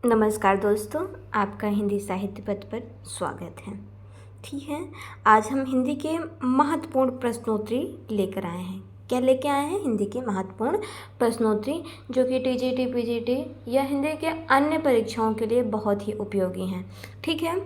नमस्कार दोस्तों, आपका हिंदी साहित्य पथ पर स्वागत है। ठीक है, आज हम हिंदी के महत्वपूर्ण प्रश्नोत्तरी लेकर आए हैं। क्या लेके आए हैं? हिंदी के महत्वपूर्ण प्रश्नोत्तरी, जो कि टीजीटी, पीजीटी या हिंदी के अन्य परीक्षाओं के लिए बहुत ही उपयोगी हैं। ठीक है,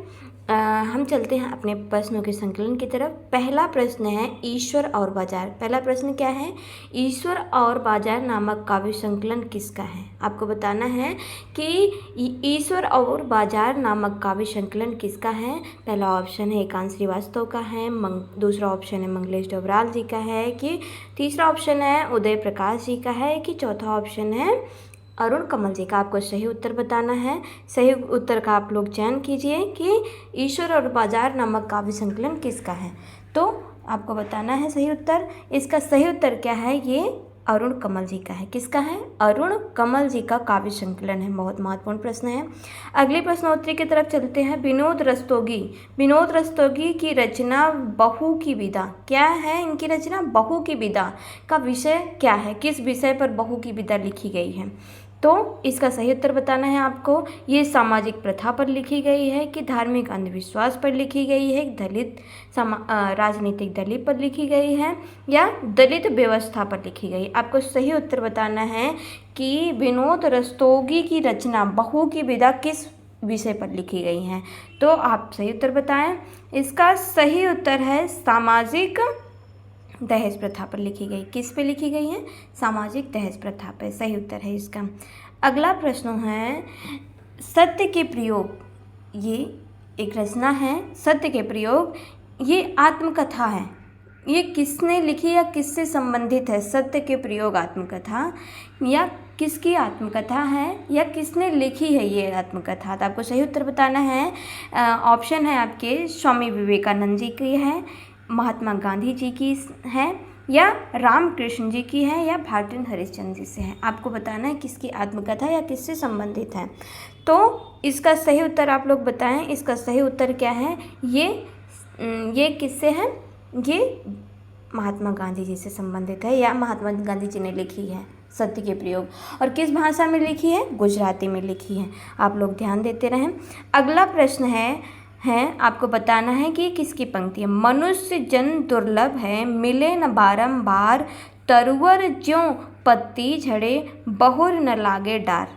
हम चलते हैं अपने प्रश्नों के संकलन की तरफ। पहला प्रश्न है ईश्वर और बाजार। पहला प्रश्न क्या है? ईश्वर और बाजार नामक काव्य संकलन किसका है? आपको बताना है कि ईश्वर और बाजार नामक काव्य संकलन किसका है। पहला ऑप्शन है एकांत श्रीवास्तव का है, दूसरा ऑप्शन है मंगलेश डोबराल जी का है, कि तीसरा ऑप्शन है उदय प्रकाश जी का है, कि चौथा ऑप्शन है अरुण कमल जी का। आपको सही उत्तर बताना है। सही उत्तर का आप लोग चयन कीजिए कि ईश्वर और बाजार नामक काव्य संकलन किसका है। तो आपको बताना है सही उत्तर। इसका सही उत्तर क्या है? ये अरुण कमल जी का है। किसका है? अरुण कमल जी का काव्य संकलन है। बहुत महत्वपूर्ण प्रश्न है। अगले प्रश्नोत्तरी की तरफ चलते हैं। विनोद रस्तोगी की रचना बहू की विदा। क्या है इनकी रचना? बहू की विदा का विषय क्या है? किस विषय पर बहू की विदा लिखी गई है? तो इसका सही उत्तर बताना है आपको। ये सामाजिक प्रथा पर लिखी गई है, कि धार्मिक अंधविश्वास पर लिखी गई है, दलित राजनीतिक दलित पर लिखी गई है, या दलित व्यवस्था पर लिखी गई। आपको सही उत्तर बताना है कि विनोद रस्तोगी की रचना बहू की विदा किस विषय पर लिखी गई है। तो आप सही उत्तर बताएं। इसका सही उत्तर है सामाजिक दहेज प्रथा पर लिखी गई। किस पे लिखी गई है? सामाजिक दहेज प्रथा पे। सही उत्तर है इसका। अगला प्रश्न है सत्य के प्रयोग। ये एक रचना है सत्य के प्रयोग। ये आत्मकथा है। ये किसने लिखी या किससे संबंधित है? सत्य के प्रयोग आत्मकथा, या किसकी आत्मकथा है, या किसने लिखी है ये आत्मकथा? तो आपको सही उत्तर बताना है। ऑप्शन है आपके स्वामी विवेकानंद जी की है, महात्मा गांधी जी की है, या रामकृष्ण जी की है, या भारतेंद्र हरिश्चंद्र जी से है। आपको बताना है किसकी आत्मकथा या किससे संबंधित है। तो इसका सही उत्तर आप लोग बताएं। इसका सही उत्तर क्या है? ये किससे है? ये महात्मा गांधी जी से संबंधित है, या महात्मा गांधी जी ने लिखी है सत्य के प्रयोग। और किस भाषा में लिखी है? गुजराती में लिखी है। आप लोग ध्यान देते रहें। अगला प्रश्न है आपको बताना है कि किसकी पंक्ति है। मनुष्य जन दुर्लभ है, मिले न बारंबार, तरुवर ज्यों पत्ती झड़े, बहुर न लागे डार।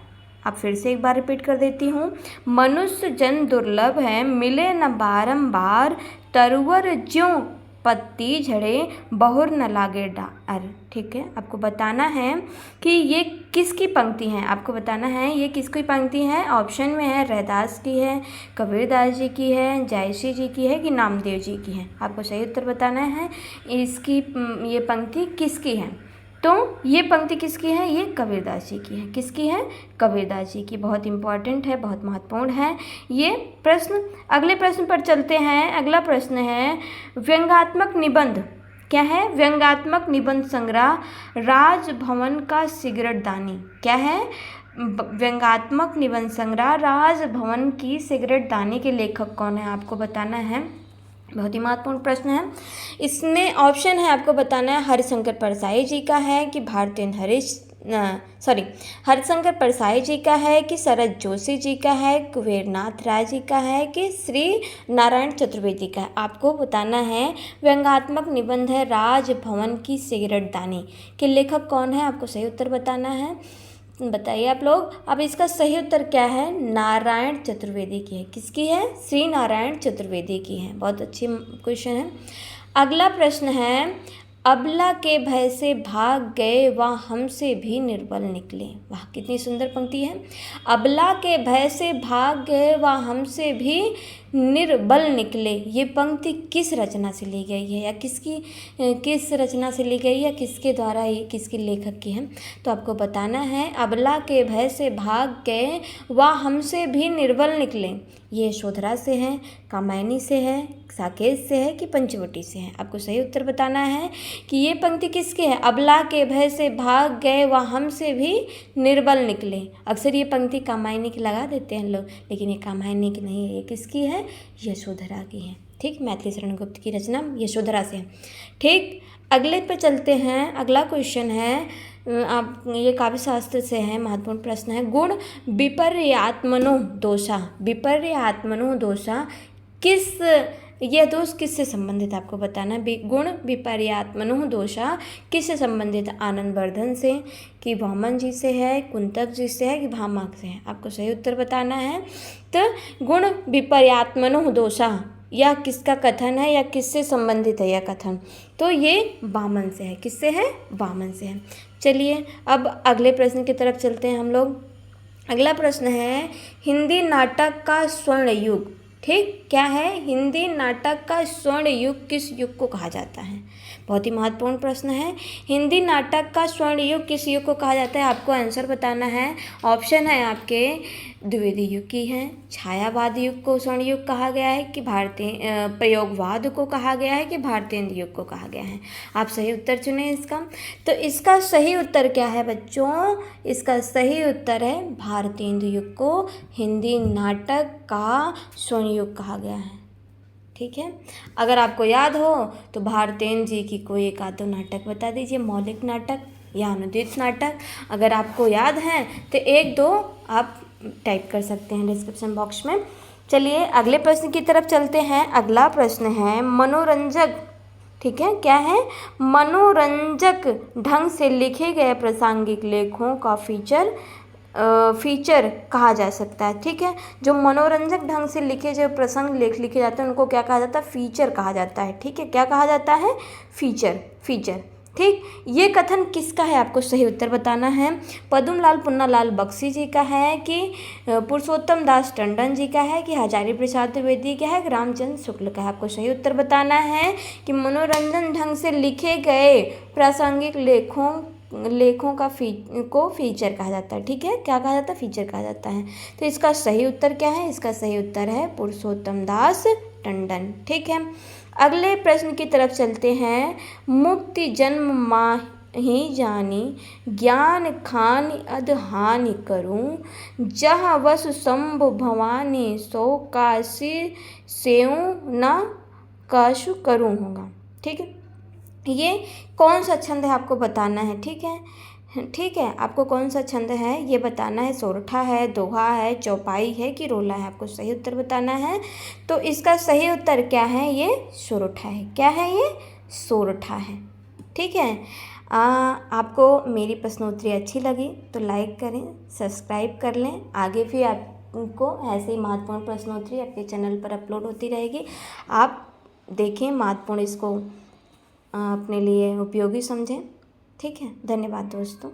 आप फिर से एक बार रिपीट कर देती हूँ। मनुष्य जन दुर्लभ है, मिले न बारंबार, तरुवर ज्यों पत्ती झड़े, बहुर न लागे डार। ठीक है, आपको बताना है कि ये किसकी पंक्ति है। आपको बताना है ये किसकी पंक्ति है। ऑप्शन में है रैदास की है, कबीरदास जी की है, जयश्री जी की है, कि नामदेव जी की है। आपको सही उत्तर बताना है इसकी ये पंक्ति किसकी है। तो ये पंक्ति किसकी है? ये कबीरदास जी की है। किसकी है? कबीरदास जी की। बहुत इंपॉर्टेंट है, बहुत महत्वपूर्ण है ये प्रश्न। अगले प्रश्न पर चलते हैं। अगला प्रश्न है व्यंग्यात्मक निबंध। क्या है? व्यंग्यात्मक निबंध संग्रह राजभवन का सिगरेट दानी। क्या है? व्यंग्यात्मक निबंध संग्रह राजभवन की सिगरेट दानी के लेखक कौन है? आपको बताना है। बहुत ही महत्वपूर्ण प्रश्न है। इसमें ऑप्शन है आपको बताना है हरिशंकर परसाई जी का है, कि हरिशंकर परसाई जी का है, कि शरद जोशी जी का है, कुबेरनाथ राय जी का है, कि श्री नारायण चतुर्वेदी का है। आपको बताना है व्यंग्यात्मक निबंध है राजभवन की सिगरेट दानी के लेखक कौन है। आपको सही उत्तर बताना है। बताइए आप लोग। अब इसका सही उत्तर क्या है? नारायण चतुर्वेदी की है। किसकी है? श्री नारायण चतुर्वेदी की है। बहुत अच्छी क्वेश्चन है। अगला प्रश्न है अबला के भय से भाग गए वह हमसे भी निर्बल निकले। वाह, कितनी सुंदर पंक्ति है। अबला के भय से भाग गए वह हमसे भी निर्बल निकले। ये पंक्ति किस रचना से ली गई है, या किस रचना से ली गई, या किसके द्वारा, ये किसके लेखक की है? तो आपको बताना है अबला के भय से भाग गए वह हमसे भी निर्बल निकले। ये यशोधरा से है, कामायनी से है, साकेत से है, कि पंचवटी से है। आपको सही उत्तर बताना है कि ये पंक्ति किसकी है। अबला के भय से भाग गए वह हमसे भी निर्बल निकले। अक्सर ये पंक्ति कामायनी की लगा देते हैं लोग, लेकिन ये कामायनी की नहीं है। ये किसकी है? यशोधरा की है। ठीक, मैथिली शरण गुप्त की रचना यशोधरा से है। ठीक, अगले पे चलते हैं। अगला क्वेश्चन है आप ये काव्य शास्त्र से है, महत्वपूर्ण प्रश्न है। गुण विपर्यात्मनो दोषा, विपर्यात्मनो दोषा किस, यह दोष किससे संबंधित आपको बताना है। गुण विपर्यात्मनो दोषा किससे संबंधित, आनंदवर्धन से, कि वामन जी से है, कुंतक जी से है, कि भामाक से है। आपको सही उत्तर बताना है। तो गुण विपर्यात्मनो दोषा यह किसका कथन है या किससे संबंधित है यह कथन, तो ये वामन से है। किससे है, वामन से है। चलिए अब अगले प्रश्न की तरफ चलते हैं हम लोग। अगला प्रश्न है हिंदी नाटक का स्वर्ण युग। ठीक, क्या है, हिंदी नाटक का स्वर्ण युग किस युग को कहा जाता है। बहुत ही महत्वपूर्ण प्रश्न है। हिंदी नाटक का स्वर्ण युग किस युग को कहा जाता है, आपको आंसर बताना है। ऑप्शन है आपके द्विवेदी युग की है, छायावाद युग को स्वर्ण युग कहा गया है, कि भारतीय प्रयोगवाद को कहा गया है, कि भारतीय युग को कहा गया है। आप सही उत्तर चुने इसका। तो इसका सही उत्तर क्या है बच्चों, इसका सही उत्तर है भारतीय युग को हिंदी नाटक का स्वर्ण युग कहा गया है। ठीक है, अगर आपको याद हो तो भारतेंद्र जी की कोई एक आधो नाटक बता दीजिए, मौलिक नाटक या अनुदित नाटक। अगर आपको याद है तो एक दो आप टाइप कर सकते हैं डिस्क्रिप्शन बॉक्स में। चलिए अगले प्रश्न की तरफ चलते हैं। अगला प्रश्न है मनोरंजक, ठीक है, क्या है, मनोरंजक ढंग से लिखे गए प्रासंगिक लेखों का फीचर कहा जा सकता है। ठीक है, जो मनोरंजक ढंग से लिखे जो प्रसंग लेख लिखे जाते हैं उनको क्या कहा जाता है, फीचर कहा जाता है। ठीक है, क्या कहा जाता है, फीचर। ठीक, ये कथन किसका है, आपको सही उत्तर बताना है। पद्मलाल पुन्नालाल बख्शी जी का है, कि पुरुषोत्तम दास टंडन जी का है, कि हजारी प्रसाद द्विवेदी का है, कि रामचंद्र शुक्ल का है। आपको सही उत्तर बताना है कि मनोरंजन ढंग से लिखे गए प्रासंगिक लेखों का को फीचर कहा जाता है। ठीक है, क्या कहा जाता है, फीचर कहा जाता है। तो इसका सही उत्तर क्या है, इसका सही उत्तर है पुरुषोत्तम दास टंडन। ठीक है, अगले प्रश्न की तरफ चलते हैं। मुक्ति जन्म माही जानी, ज्ञान खान अधहानि करूं, जहाँ वसु शंभु भवानी, सो काशी सेऊ न कछु करूं होगा। ठीक है, ये कौन सा छंद है आपको बताना है। ठीक है, आपको कौन सा छंद है ये बताना है। सोरठा है, दोहा है, चौपाई है, कि रोला है। आपको सही उत्तर बताना है। तो इसका सही उत्तर क्या है, ये सोरठा है। क्या है ये, सोरठा है। ठीक है, आपको मेरी प्रश्नोत्तरी अच्छी लगी तो लाइक करें, सब्सक्राइब कर लें। आगे भी आपको ऐसे ही महत्वपूर्ण प्रश्नोत्तरी आपके चैनल पर अपलोड होती रहेगी। आप देखें, महत्वपूर्ण इसको अपने लिए उपयोगी समझें। ठीक है, धन्यवाद दोस्तों।